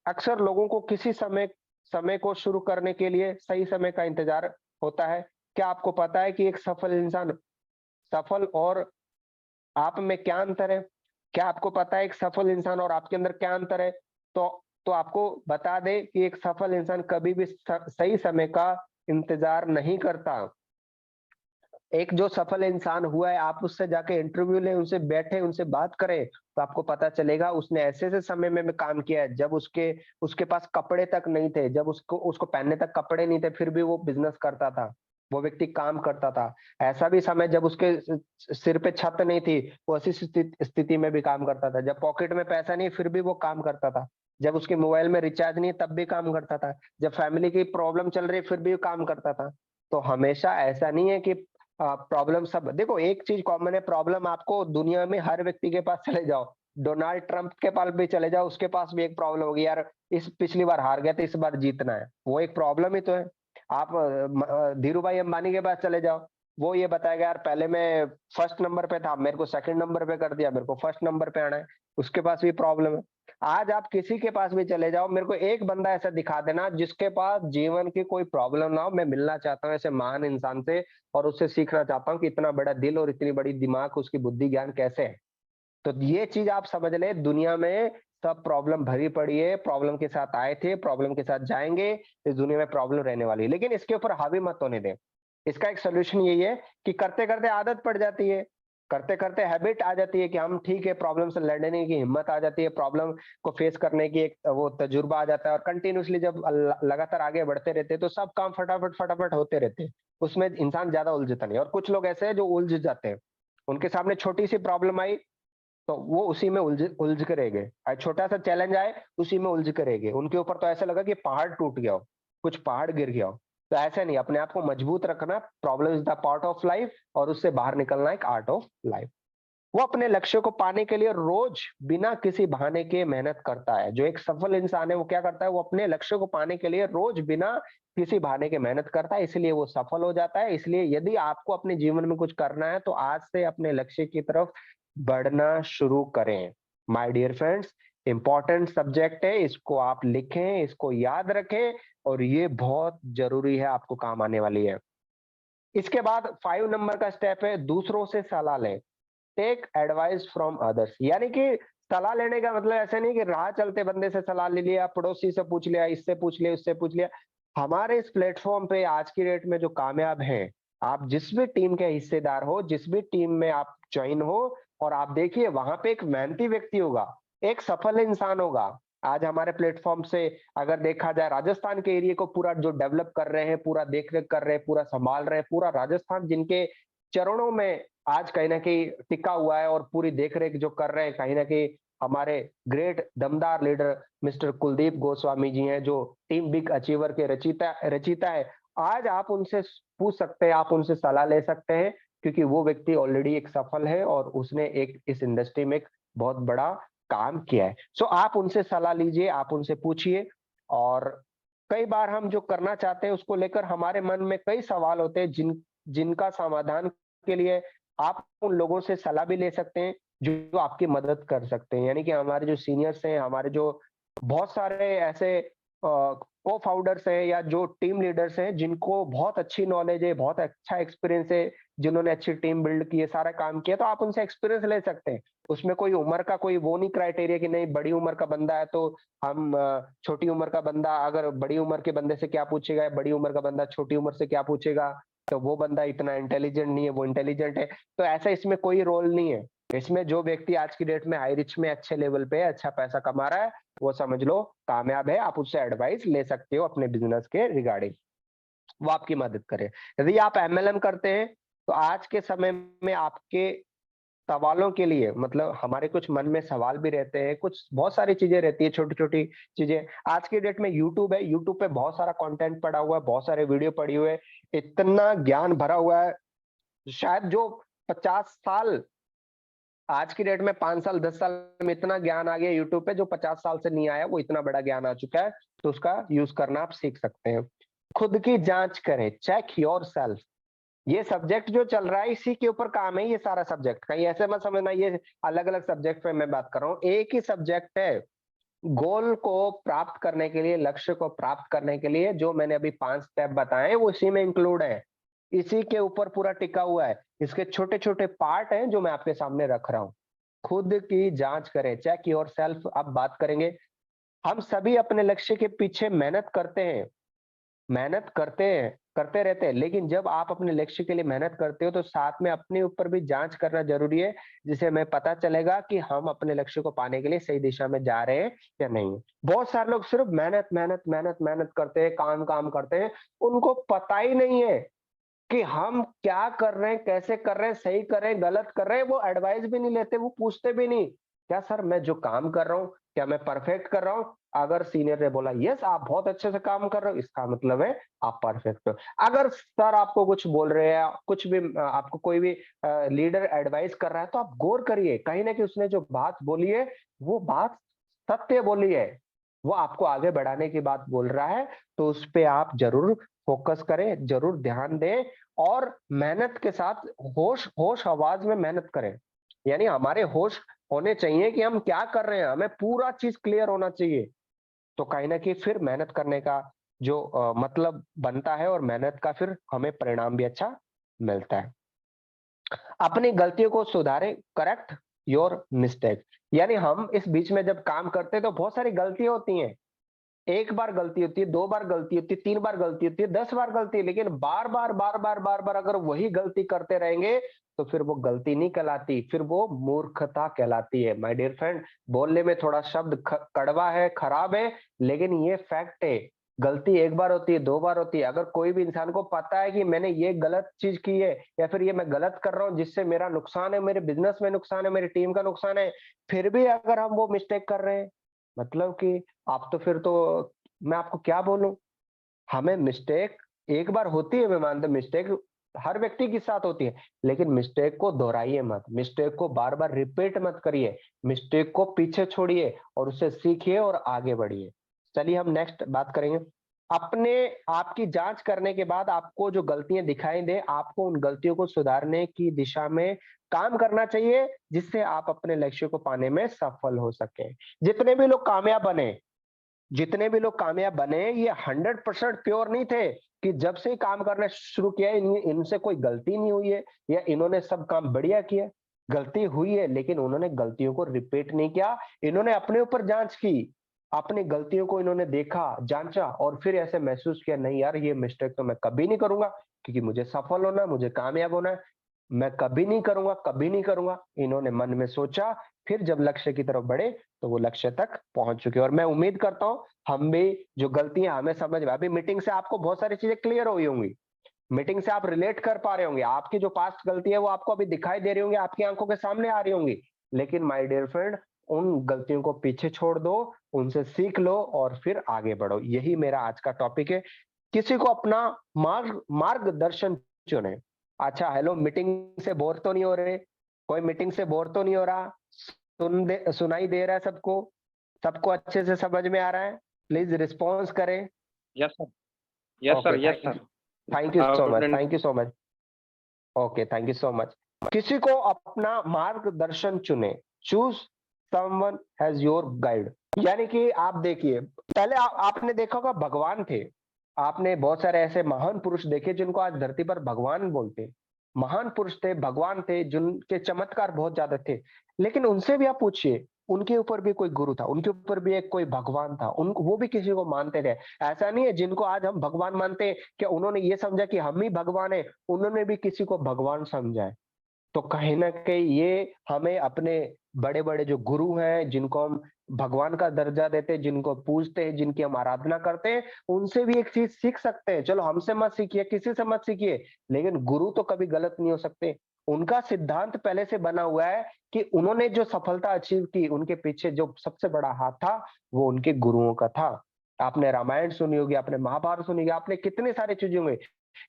अक्सर लोगों को किसी समय समय को शुरू करने के लिए सही समय का इंतज़ार होता है। क्या आपको पता है कि एक सफल इंसान सफल और आप में क्या अंतर है? क्या आपको पता है एक सफल इंसान और आपके अंदर क्या अंतर है? तो आपको बता दें कि एक सफल इंसान कभी भी सही समय का इंतज़ार नहीं करता। एक जो सफल इंसान हुआ है, आप उससे जाके इंटरव्यू लें, उनसे बैठे, उनसे बात करें, तो आपको पता चलेगा उसने ऐसे-ऐसे समय में काम किया है, जब उसके उसके पास कपड़े तक नहीं थे, जब उसको उसको पहनने तक कपड़े नहीं थे, फिर भी वो बिज़नेस करता था। वो व्यक्ति काम करता था। ऐसा भी समय जब उसके सिर पे छत नहीं थी, वो ऐसी स्थिति में भी काम करता था। जब पॉकेट में पैसा नहीं, फिर भी वो काम करता था। जब उसके मोबाइल में रिचार्ज नहीं, तब भी काम करता था। जब फैमिली की प्रॉब्लम चल रही, फिर भी काम करता था। तो हमेशा ऐसा नहीं है कि प्रॉब्लम सब देखो, एक चीज कॉमन है, प्रॉब्लम आपको दुनिया में हर व्यक्ति के पास चले जाओ, डोनाल्ड ट्रंप के पास भी चले जाओ, उसके पास भी एक प्रॉब्लम होगी यार, इस पिछली बार हार गया था, इस बार जीतना है, वो एक प्रॉब्लम ही तो है। आप धीरू भाई अंबानी के पास चले जाओ, वो ये बताएगा यार पहले मैं फर्स्ट नंबर पे था, मेरे को सेकंड नंबर पे कर दिया, मेरे को फर्स्ट नंबर पे आना है, उसके पास भी प्रॉब्लम है। आज आप किसी के पास भी चले जाओ, मेरे को एक बंदा ऐसा दिखा देना जिसके पास जीवन की कोई प्रॉब्लम ना हो, मैं मिलना चाहता हूँ ऐसे महान इंसान से और उससे सीखना चाहता हूँ कि इतना बड़ा दिल और इतनी बड़ी दिमाग, उसकी बुद्धि ज्ञान कैसे है। तो ये चीज आप समझ लें, दुनिया में सब प्रॉब्लम भरी पड़ी है, प्रॉब्लम के साथ आए थे, प्रॉब्लम के साथ जाएंगे, इस दुनिया में प्रॉब्लम रहने वाली है, लेकिन इसके ऊपर हावी मत होने दें। इसका एक सोल्यूशन यही है कि करते करते आदत पड़ जाती है, करते करते हैबिट आ जाती है कि हम ठीक है, प्रॉब्लम से लड़ने की हिम्मत आ जाती है, प्रॉब्लम को फेस करने की एक वो तजुर्बा आ जाता है और कंटिन्यूअसली जब लगातार आगे बढ़ते रहते हैं तो सब काम फटाफट फटाफट होते रहते हैं, उसमें इंसान ज्यादा उलझता नहीं। और कुछ लोग ऐसे हैं जो उलझ जाते हैं, उनके सामने छोटी सी प्रॉब्लम आई तो वो उसी में उलझ उलझ के रह गए। छोटा सा चैलेंज आए, उसी में उलझ के रह गए। उनके ऊपर तो ऐसा लगा कि पहाड़ टूट गया हो, कुछ पहाड़ गिर गया हो। तो ऐसा नहीं, अपने आप को मजबूत रखना, problem is the part of life और उससे बाहर निकलना एक आर्ट ऑफ लाइफ। वो अपने लक्ष्य को पाने के लिए रोज बिना किसी बहाने के मेहनत करता है। जो एक सफल इंसान है वो क्या करता है, वो अपने लक्ष्य को पाने के लिए रोज बिना किसी बहाने के मेहनत करता है, इसलिए वो सफल हो जाता है। इसलिए यदि आपको अपने जीवन में कुछ करना है तो आज से अपने लक्ष्य की तरफ बढ़ना शुरू करें। My dear friends, important subject है, इसको आप लिखें, इसको याद रखें और ये बहुत जरूरी है, आपको काम आने वाली है। इसके बाद 5 नंबर का स्टेप है, दूसरों से सलाह लें। टेक एडवाइस फ्रॉम अदर्स, यानी कि सलाह लेने का मतलब ऐसा नहीं कि राह चलते बंदे से सलाह ले लिया, पड़ोसी से पूछ लिया, इससे पूछ लिया, उससे पूछ लिया। हमारे इस प्लेटफॉर्म पे आज की डेट में जो कामयाब हैं, आप जिस भी टीम के हिस्सेदार हो, जिस भी टीम में आप ज्वाइन हो, और आप देखिए वहां पे एक मेहनती व्यक्ति होगा, एक सफल इंसान होगा। आज हमारे प्लेटफॉर्म से अगर देखा जाए, राजस्थान के एरिया को पूरा जो डेवलप कर रहे हैं, पूरा देख रेख कर रहे हैं, पूरा संभाल रहे हैं, पूरा राजस्थान जिनके चरणों में आज कहीं न कहीं टिका हुआ है और पूरी देख-रेख जो कर रहे हैं, कहीं न कहीं हमारे ग्रेट दमदार लीडर मिस्टर कुलदीप गोस्वामी जी हैं, जो टीम बिग अचीवर के रचयिता रचयिता है। आज आप उनसे पूछ सकते हैं, आप उनसे सलाह ले सकते हैं, क्योंकि वो व्यक्ति ऑलरेडी एक सफल है और उसने एक इस इंडस्ट्री में एक बहुत बड़ा काम किया है। सो आप उनसे सलाह लीजिए, आप उनसे पूछिए। और कई बार हम जो करना चाहते हैं उसको लेकर हमारे मन में कई सवाल होते हैं जिनका समाधान के लिए आप उन लोगों से सलाह भी ले सकते हैं जो आपकी मदद कर सकते हैं। यानी कि हमारे जो सीनियर्स हैं, हमारे जो बहुत सारे ऐसे को फाउंडर्स हैं या जो टीम लीडर्स हैं जिनको बहुत अच्छी नॉलेज है, बहुत अच्छा एक्सपीरियंस है, जिन्होंने अच्छी टीम बिल्ड की है, सारा काम किया, तो आप उनसे एक्सपीरियंस ले सकते हैं। उसमें कोई उम्र का कोई वो नहीं क्राइटेरिया कि नहीं बड़ी उम्र का बंदा है तो हम छोटी उम्र का बंदा अगर बड़ी उम्र के बंदे से क्या पूछेगा, बड़ी उम्र का बंदा छोटी उम्र से क्या पूछेगा, तो वो बंदा इतना इंटेलिजेंट नहीं है, वो इंटेलिजेंट है। तो ऐसा इसमें कोई रोल नहीं है। इसमें जो व्यक्ति आज की डेट में हाई रिच में अच्छे लेवल पे अच्छा पैसा कमा रहा है, वो समझ लो कामयाब है। आप उससे एडवाइस ले सकते हो अपने बिजनेस के रिगार्डिंग, वो आपकी मदद करे। यदि आप एमएलएम करते हैं, तो आज के समय में आपके सवालों के लिए, मतलब हमारे कुछ मन में सवाल भी रहते हैं, कुछ बहुत सारी चीजें रहती है, छोटी-छोटी चीजें। आज के डेट में यूट्यूब है, यूट्यूब पे बहुत सारा कंटेंट पड़ा हुआ है, बहुत सारे वीडियो पड़ी हुए है, इतना ज्ञान भरा हुआ है, शायद जो 50 साल, आज की डेट में 5 साल, 10 साल में इतना ज्ञान आ गया यूट्यूब पे, जो 50 साल से नहीं आया, वो इतना बड़ा ज्ञान आ चुका है, तो उसका यूज़ करना आप सीख सकते हैं। खुद की जाँच करें, चेक योरसेल्फ। ये सब्जेक्ट जो चल रहा है, इसी के ऊपर काम है ये सारा सब्जेक्ट। कहीं ऐसे मत समझना ये अलग-अलग सब्जेक्ट पे मैं बात कर रहा हूँ, एक ही सब्जेक्ट है। गोल को प्राप्त करने के लिए, लक्ष्य को प्राप्त करने के लिए जो मैंने अभी 5 स्टेप बताए, वो इसी में इंक्लूड है। इसी के ऊपर पूरा टिका हुआ है। इसके छोटे-छोटे पार्ट हैं जो मैं आपके सामने रख रहा हूँ। खुद की जाँच करें, चेक योरसेल्फ। अब बात करेंगे, हम सभी अपने लक्ष्य के पीछे मेहनत करते हैं। मेहनत करते हैं, करते रहते हैं, लेकिन जब आप अपने लक्ष्य के लिए मेहनत करते हो, तो साथ में अपने ऊपर भी जाँच करना ज़रूरी है, जिससे हमें पता चलेगा कि हम अपने लक्ष्य को पाने के लिए सही दिशा में जा रहे हैं या नहीं। बहुत सारे लोग सिर्फ मेहनत, मेहनत, मेहनत, मेहनत करते हैं, काम-काम करते हैं, उनको पता ही नहीं है कि हम क्या कर रहे हैं, कैसे कर रहे हैं, सही कर रहे हैं, गलत कर रहे हैं, वो एडवाइस भी नहीं लेते, वो पूछते भी नहीं, "क्या सर मैं जो काम कर रहा हूँ, क्या मैं परफेक्ट कर रहा हूँ?" अगर सीनियर ने बोला, "यस, आप बहुत अच्छे से काम कर रहे हो," इसका मतलब है आप परफेक्ट हो। अगर सर आपको कुछ बोल रहे हैं, कुछ भी आपको कोई भी लीडर एडवाइस कर रहा है, तो आप गौर करिए, कहीं न कहीं उसने जो बात बोली है, वो बात सत्य बोली है। वो आपको आगे बढ़ाने की बात बोल रहा है, तो उस पे आप ज़रूर फ़ोकस करें, ज़रूर ध्यान दें और मेहनत के साथ होश होश हवास में मेहनत करें। यानी हमारे होश होने चाहिए कि हम क्या कर रहे हैं, हमें पूरा चीज़ क्लियर होना चाहिए। तो कहीं न कहीं फिर मेहनत करने का जो मतलब बनता है और मेहनत का फिर हमें परिणाम भी अच्छा मिलता है। अपनी गलतियों को सुधारें, करेक्ट योर मिस्टेक। यानी हम इस बीच में जब काम करते हैं तो बहुत सारी गलतियाँ होती हैं। 1 बार गलती होती है, 2 बार गलती होती है, 3 बार गलती होती है, 10 बार गलती है, लेकिन बार-बार, बार-बार, बार-बार अगर वही गलती करते रहेंगे, तो फिर वो गलती नहीं कहलाती, फिर वो मूर्खता कहलाती है। माय डियर फ्रेंड, बोलने में थोड़ा शब्द कड़वा है, खराब है, लेकिन ये फैक्ट है। गलती 1 बार होती है, 2 बार होती है। अगर कोई भी इंसान को पता है कि मैंने ये गलत चीज़ की है या फिर ये मैं गलत कर रहा हूँ जिससे मेरा नुकसान है, मेरे बिज़नेस में नुकसान है, मेरी टीम का नुकसान है, फिर भी अगर हम वो मिस्टेक कर रहे हैं, मतलब कि आप तो फिर तो मैं आपको क्या बोलूँ? हमें मिस्टेक एक बार होती है, मैं मानता हूँ मिस्टेक हर व्यक्ति के साथ होती है, लेकिन मिस्टेक को दोहराइए मत, मिस्टेक को बार-बार रिपीट मत करिए, मिस्टेक को पीछे छोड़िए और उससे सीखिए और आगे बढ़िए। चलिए हम नेक्स्ट बात करेंगे। अपने आप की जाँच करने के बाद आपको जो गलतियाँ दिखाई दें, आपको उन गलतियों को सुधारने की दिशा में काम करना चाहिए, जिससे आप अपने लक्ष्य को पाने में सफल हो सकें। जितने भी लोग कामयाब बने, जितने भी लोग कामयाब बने, ये 100% प्योर नहीं थे कि जब से ही काम करना शुरू किया इनसे कोई गलती नहीं हुई है या इन्होंने सब काम बढ़िया किया। गलती हुई है, लेकिन उन्होंने गलतियों को रिपीट नहीं किया। इन्होंने अपने ऊपर जांच की, अपनी गलतियों को इन्होंने देखा, जांचा और फिर ऐसे महसूस किया, नहीं यार ये मिस्टेक तो मैं कभी नहीं करूंगा, क्योंकि मुझे सफल होना है, मुझे कामयाब होना है। मैं कभी नहीं करूंगा, कभी नहीं करूंगा। इन्होंने मन में सोचा, फिर जब लक्ष्य की तरफ बढ़े तो वो लक्ष्य तक पहुंच चुके। और मैं उम्मीद करता हूँ हम भी जो गलतियां हमें समझ में, अभी मीटिंग से आपको बहुत सारी चीजें क्लियर हुई होंगी, मीटिंग से आप रिलेट कर पा रहे होंगे, आपकी जो पास्ट गलती है वो आपको अभी दिखाई दे रही होंगी, आपकी आंखों के सामने आ रही होंगी। लेकिन माय डियर फ्रेंड, उन गलतियों को पीछे छोड़ दो, उनसे सीख लो और फिर आगे बढ़ो। यही मेरा आज का टॉपिक है। किसी को अपना मार्गदर्शन चुने। अच्छा हेलो, मीटिंग से बोर तो नहीं हो रहे? कोई मीटिंग से बोर तो नहीं हो रहा? सुनाई दे रहा है सबको? सबको अच्छे से समझ में आ रहा है? प्लीज रिस्पॉन्स करें। Yes, sir. Yes, sir. Okay, Yes, sir. Thank you so much, Outland. Thank you so much. Okay, thank you so much. किसी को अपना मार्गदर्शन चुने। Choose someone as your guide. यानी कि आप देखिए, पहले आपने देखा होगा भगवान थे। आपने बहुत सारे ऐसे महान पुरुष देखे जिनको आज धरती पर भगवान बोलते हैं। महान पुरुष थे, भगवान थे, जिनके चमत्कार बहुत ज्यादा थे। लेकिन उनसे भी आप पूछिए, उनके ऊपर भी कोई गुरु था, उनके ऊपर भी एक कोई भगवान था, उन वो भी किसी को मानते थे। ऐसा नहीं है जिनको आज हम भगवान मानते हैं, क्या उन्होंने ये समझा कि हम ही भगवान है? उन्होंने भी किसी को भगवान समझा है। तो कहीं न कहीं ये हमें अपने बड़े-बड़े जो गुरु हैं, जिनको हम भगवान का दर्जा देते हैं, जिनको पूजते हैं, जिनकी हम आराधना करते हैं, उनसे भी एक चीज़ सीख सकते हैं। चलो हमसे मत सीखिए, किसी से मत सीखिए, लेकिन गुरु तो कभी गलत नहीं हो सकते। उनका सिद्धांत पहले से बना हुआ है कि उन्होंने जो सफलता अचीव की, उनके पीछे जो सबसे बड़ा हाथ था, वो उनके गुरुओं का था। आपने रामायण सुनी होगी, आपने महाभारत सुनी होगी, आपने कितने सारे चीज़ें होंगे।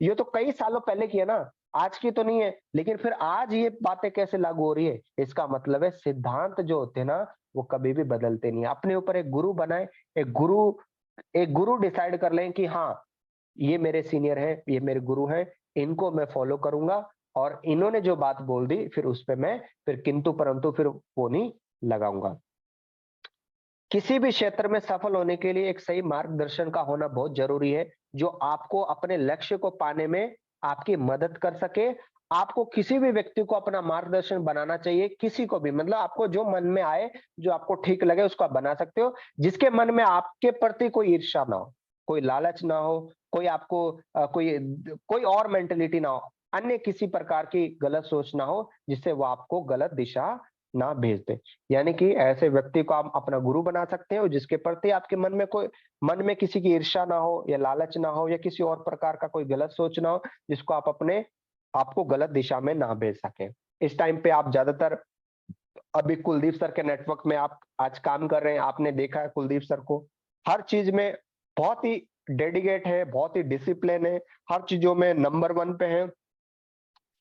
ये तो कई सालों पहले की है ना, आज की तो नहीं है, लेकिन फिर आज ये बातें कैसे लागू हो रही है? इसका मतलब है सिद्धांत जो होते हैं ना, वो कभी भी बदलते नहीं है। अपने ऊपर एक गुरु बनाएँ, एक गुरु एक गुरु डिसाइड कर लें कि हाँ, ये मेरे सीनियर हैं, ये मेरे गुरु हैं, इनको मैं फॉलो करूँगा और इन्होंने जो बात बोल दी, फिर उस पे मैं फिर किंतु परंतु फिर वो नहीं लगाऊँगा। किसी भी क्षेत्र में सफल होने के लिए एक सही मार्गदर्शन का होना बहुत ज़रूरी है, जो आपको अपने लक्ष्य को पाने में आपकी मदद कर सके। आपको किसी भी व्यक्ति को अपना मार्गदर्शन बनाना चाहिए, किसी को भी मतलब आपको जो मन में आए, जो आपको ठीक लगे उसको आप बना सकते हो, जिसके मन में आपके प्रति कोई ईर्ष्या ना हो, कोई लालच ना हो, कोई आपको कोई और मेंटालिटी ना हो, अन्य किसी प्रकार की गलत सोच ना हो, जिससे वो आपको गलत दिशा ना भेज दे। यानी कि ऐसे व्यक्ति को आप अपना गुरु बना सकते हो जिसके प्रति आपके मन में किसी की ईर्ष्या ना हो या लालच ना हो या किसी और प्रकार का कोई गलत सोच ना हो जिसको आपको गलत दिशा में ना भेज सके। इस टाइम पे आप ज्यादातर अभी कुलदीप सर के नेटवर्क में आप आज काम कर रहे हैं, आपने देखा है कुलदीप सर को हर चीज में बहुत ही डेडिकेट है, बहुत ही डिसिप्लिन है, हर चीजों में नंबर वन पे है।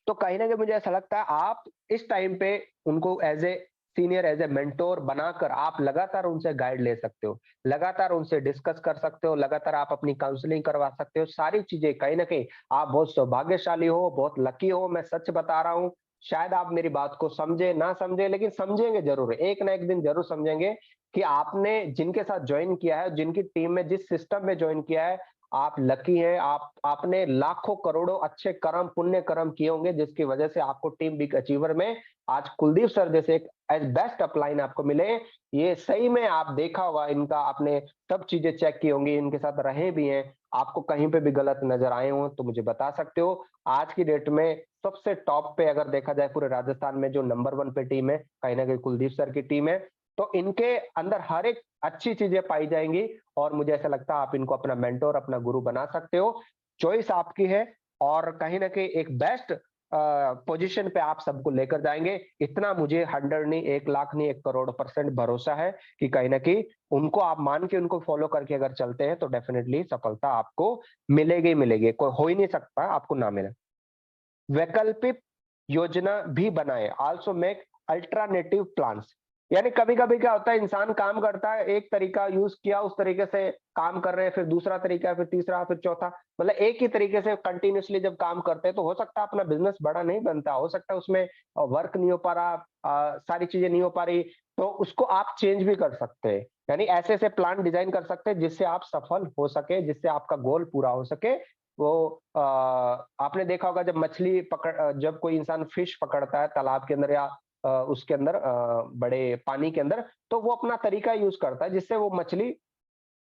तो कहीं न कहीं मुझे ऐसा लगता है आप इस टाइम पे उनको एज़ ए मेंटर बनाकर आप लगातार उनसे गाइड ले सकते हो। लगातार उनसे डिस्कस कर सकते हो, लगातार आप अपनी काउंसलिंग करवा सकते हो, सारी चीज़ें कहीं न कहीं आप बहुत सौभाग्यशाली हो, बहुत लकी हो, मैं सच बता रहा हूँ। शायद आप मेरी बात को समझे, ना समझे लेकिन समझेंगे ज़रूर, एक ना एक दिन ज़रूर समझेंगे कि आपने जिनके साथ जॉइन किया है, जिनकी टीम में जिस सिस्टम में जॉइन किया है, आप लकी हैं, आपने लाखों करोड़ों अच्छे कर्म, पुण्य कर्म किए होंगे जिसकी वजह से आपको टीम बिग अचीवर में आज कुलदीप सर जैसे एक एज बेस्ट अपलाइन आपको मिले। ये सही में आप देखा होगा इनका, आपने सब चीजें चेक की होंगी, इनके साथ रहे भी हैं, आपको कहीं पे भी गलत नजर आए हों तो मुझे बता सकते हो। आज की डेट में सबसे टॉप पे अगर देखा जाए पूरे राजस्थान में जो नंबर वन पे टीम है, कहीं ना कहीं कुलदीप सर की टीम है। तो इनके अंदर हर एक अच्छी चीजें पाई जाएंगी और मुझे ऐसा लगता है आप इनको अपना मेंटर, अपना गुरु बना सकते हो। चॉइस आपकी है और कहीं न कहीं एक बेस्ट पोज़ीशन पे आप सबको लेकर जाएँगे। इतना मुझे 100 नहीं, 1 लाख नहीं, 1 करोड़ % भरोसा है कि कहीं न कहीं उनको आप मान के उनको फ़ॉलो करके अगर चलते हैं तो डेफ़िनिटली सफलता आपको मिलेगी ही मिलेगी। कोई हो ही नहीं सकता आपको ना मिले। वैकल्पिक योजना भी बनाएँ, आल्सो मेक अल्टरनेटिव प्लान्स। यानी कभी-कभी क्या होता है इंसान काम करता है, एक तरीका यूज़ किया, उस तरीके से काम कर रहे हैं, फिर दूसरा तरीका, फिर तीसरा, फिर चौथा, मतलब एक ही तरीके से कंटीन्यूअसली जब काम करते हैं, तो हो सकता है अपना बिज़नेस बड़ा नहीं बनता, हो सकता है उसमें वर्क नहीं हो पा रहा, सारी चीज़ें नहीं हो पा रही, तो उसको आप चेंज भी कर सकते हैं। यानी ऐसे-ऐसे प्लान डिज़ाइन कर सकते हैं जिससे आप सफल हो सके, जिससे आपका गोल पूरा हो सके। वो आपने देखा होगा जब कोई इंसान फिश पकड़ता है तालाब के अंदर या उसके अंदर बड़े पानी के अंदर, तो वो अपना तरीका यूज़ करता है जिससे वो मछली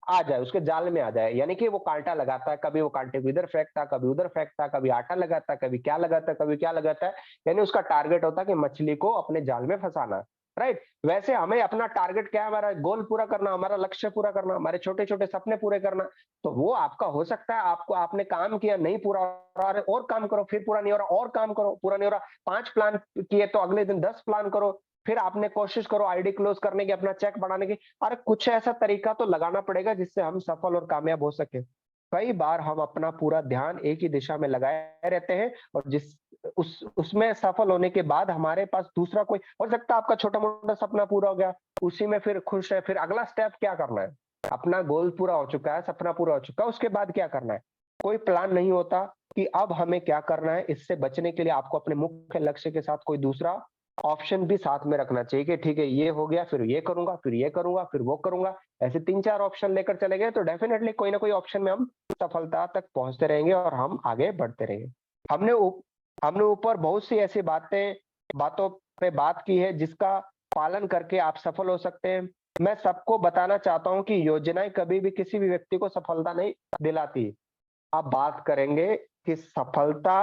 आ जाए, उसके जाल में आ जाए। यानी कि वो काँटा लगाता है, कभी वो काँटे को इधर फेंकता है, कभी उधर फेंकता है, कभी आटा लगाता है, कभी क्या लगाता है, कभी क्या लगाता है। यानी उसका टारगेट होता है कि मछली को अपने जाल में फँसाना, राइट? वैसे हमें अपना टारगेट क्या है, हमारा गोल पूरा करना, हमारा लक्ष्य पूरा करना, हमारे छोटे-छोटे सपने पूरे करना। तो वो आपका हो सकता है, आपको आपने काम किया, नहीं पूरा हो रहा है और काम करो, फिर पूरा नहीं हो रहा और काम करो, पूरा नहीं हो रहा। 5 प्लान किए तो अगले दिन 10 प्लान करो, फिर आपने कोशिश करो आईडी क्लोज़ करने की, अपना चेक बढ़ाने की। अरे कुछ ऐसा तरीका तो लगाना पड़ेगा जिससे हम सफल और कामयाब हो सके। कई बार हम अपना पूरा ध्यान एक ही दिशा में लगाए रहते हैं और जिस उस उसमें सफल होने के बाद हमारे पास दूसरा कोई हो सकता है, आपका छोटा-मोटा सपना पूरा हो गया, उसी में फिर खुश है, फिर अगला स्टेप क्या करना है? अपना गोल पूरा हो चुका है, सपना पूरा हो चुका है, उसके बाद क्या करना है? कोई प्लान नहीं होता कि अब हमें क्या करना है। इससे बचने के लिए आपको अपने मुख्य लक्ष्य के साथ कोई दूसरा ऑप्शन भी साथ में रखना चाहिए कि ठीक है ये हो गया, फिर ये करूँगा, फिर ये करूँगा, फिर वो करूँगा। ऐसे 3-4 ऑप्शन लेकर चले गए तो डेफिनिटली कोई ना कोई ऑप्शन में हम सफलता तक पहुँचते रहेंगे और हम आगे बढ़ते रहेंगे। हमने ऊ हमने ऊपर बहुत सी ऐसी बातों पे बात की है जिसका पालन करके आप सफल हो सकते हैं। मैं सबको बताना चाहता हूँ कि योजनाएँ कभी भी किसी भी व्यक्ति को सफलता नहीं दिलाती। अब बात करेंगे कि सफलता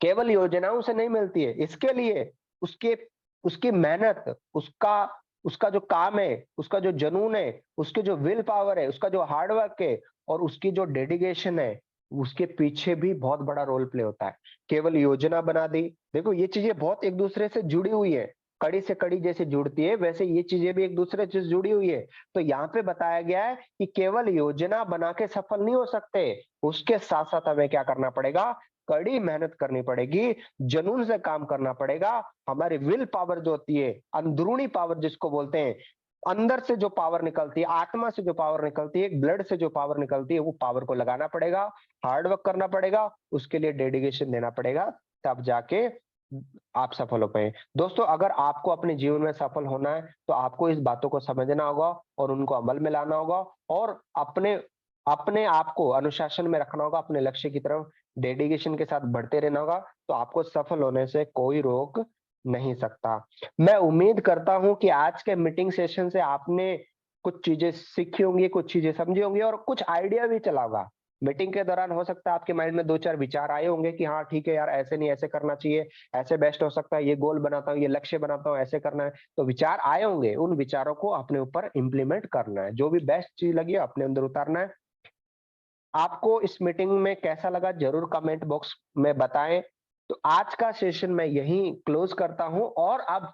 केवल योजनाओं से नहीं मिलती है। इसके लिए उसके उसकी मेहनत, उसका उसका जो काम है, उसका जो जुनून है, उसकी जो विल पावर है, उसका जो हार्ड वर्क है और उसकी जो डेडिकेशन है, उसके पीछे भी बहुत बड़ा रोल प्ले होता है। केवल योजना बना दी, देखो ये चीज़ें बहुत एक-दूसरे से जुड़ी हुई हैं। कड़ी से कड़ी जैसे जुड़ती है, वैसे ये चीज़ें भी एक-दूसरे से जुड़ी हुई है। तो यहाँ पे बताया गया है कि केवल योजना बना के सफल नहीं हो सकते, उसके साथ-साथ हमें क्या करना पड़ेगा, कड़ी मेहनत करनी पड़ेगी, जुनून से काम करना पड़ेगा, हमारी विल पावर जो होती है, अंदरूनी पावर जिसको बोलते हैं, अंदर से जो पावर निकलती है, आत्मा से जो पावर निकलती है, ब्लड से जो पावर निकलती है, वो पावर को लगाना पड़ेगा, हार्ड वर्क करना पड़ेगा, उसके लिए डेडिकेशन देना पड़ेगा, तब जाके आप सफल हो पाएँ। दोस्तों, अगर आपको अपने जीवन में सफल होना है, तो आपको इस बातों को समझना होगा और उनको अमल में लाना होगा और अपने अपने आप को अनुशासन में रखना होगा, अपने लक्ष्य की तरफ डेडिकेशन के साथ बढ़ते रहना होगा, तो आपको सफल होने से कोई रोक नहीं सकता। मैं उम्मीद करता हूँ कि आज के मीटिंग सेशन से आपने कुछ चीज़ें सीखी होंगी, कुछ चीज़ें समझी होंगी और कुछ आइडिया भी चला होगा। मीटिंग के दौरान हो सकता है आपके माइंड में 2-4 विचार आए होंगे कि हाँ, ठीक है यार, ऐसे नहीं ऐसे करना चाहिए, ऐसे बेस्ट हो सकता है, ये गोल बनाता हूँ, ये लक्ष्य बनाता हूँ, ऐसे करना है। तो विचार आए होंगे, उन विचारों को अपने ऊपर इम्प्लीमेंट करना है। जो भी बेस्ट चीज़ लगी अपने अंदर उतारना है। आपको इस मीटिंग में कैसा लगा ज़रूर कमेंट बॉक्स में बताएँ। तो आज का सेशन मैं यहीं क्लोज़ करता हूँ और अब